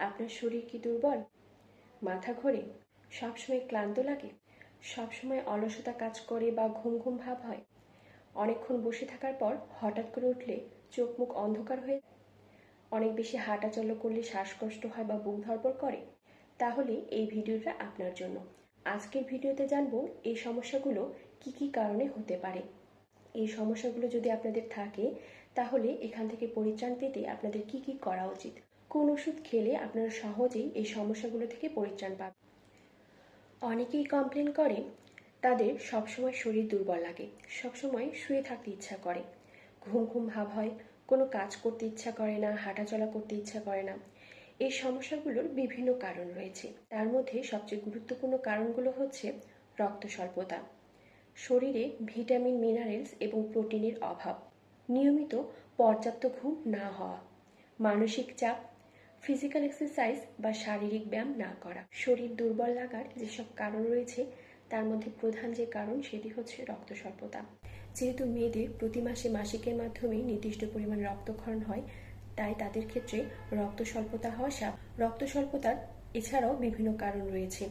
আপনার শরীর কি দুর্বল? মাথা ঘোরে? সবসময় ক্লান্ত লাগে? সবসময় অলসতা কাজ করে বা ঘুম ঘুম ভাব হয়? অনেকক্ষণ বসে থাকার পর হঠাৎ করে উঠলে চোখ মুখ অন্ধকার হয়ে যায়? অনেক বেশি হাঁটাচলা করলে শ্বাসকষ্ট হয় বা বুক ধড়ফড় করে? তাহলে এই ভিডিওটা আপনার জন্য। আজকের ভিডিওতে জানবো এই সমস্যাগুলো কি কি কারণে হতে পারে। এই সমস্যাগুলো যদি আপনাদের থাকে তাহলে এখান থেকে পরিত্রাণ পেতে আপনাদের কি কি করা উচিত, কোন ওষুধ খেলে আপনারা সহজেই এই সমস্যাগুলো থেকে পরিত্রাণ পাবেন। অনেকেই কমপ্লেন করে তাদের সবসময় শরীর দুর্বল লাগে, সবসময় শুয়ে থাকতে ইচ্ছা করে, ঘুম ঘুম ভাব হয়, কোনো কাজ করতে ইচ্ছা করে না, হাঁটাচলা করতে ইচ্ছা করে না। এই সমস্যাগুলোর বিভিন্ন কারণ রয়েছে, তার মধ্যে সবচেয়ে গুরুত্বপূর্ণ কারণগুলো হচ্ছে রক্ত স্বল্পতা, শরীরে ভিটামিন মিনারেলস এবং প্রোটিনের অভাব, নিয়মিত পর্যাপ্ত ঘুম না হওয়া, মানসিক চাপ, ফিজিক্যাল এক্সারসাইজ বা শারীরিক ব্যায়াম না করা। শরীর দুর্বল লাগার যেসব কারণ রয়েছে তার মধ্যে প্রধান যে কারণ সেটি হচ্ছে রক্ত স্বল্পতা। যেহেতু মেয়েদের প্রতি মাসে মাসিকের মাধ্যমে নির্দিষ্ট পরিমাণ রক্তক্ষরণ হয়, তাই তাদের ক্ষেত্রে রক্ত স্বল্পতা হওয়া স্বাভাবিক। রক্ত স্বল্পতার এছাড়াও বিভিন্ন কারণ রয়েছে।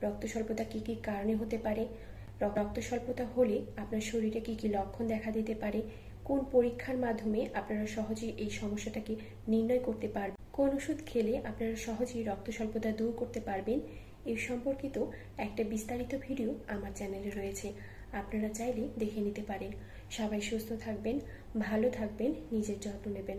রক্ত স্বল্পতা কী কী কারণে হতে পারে, রক্ত স্বল্পতা হলে আপনার শরীরে কী কী লক্ষণ দেখা দিতে পারে, কোন পরীক্ষার মাধ্যমে আপনারা সহজেই এই সমস্যাটাকে নির্ণয় করতে পারবেন, কোন ওষুধ খেলে আপনারা সহজেই রক্ত স্বল্পতা দূর করতে পারবেন, এই সম্পর্কিত একটা বিস্তারিত ভিডিও আমার চ্যানেলে রয়েছে, আপনারা চাইলে দেখে নিতে পারেন। সবাই সুস্থ থাকবেন, ভালো থাকবেন, নিজের যত্ন নেবেন।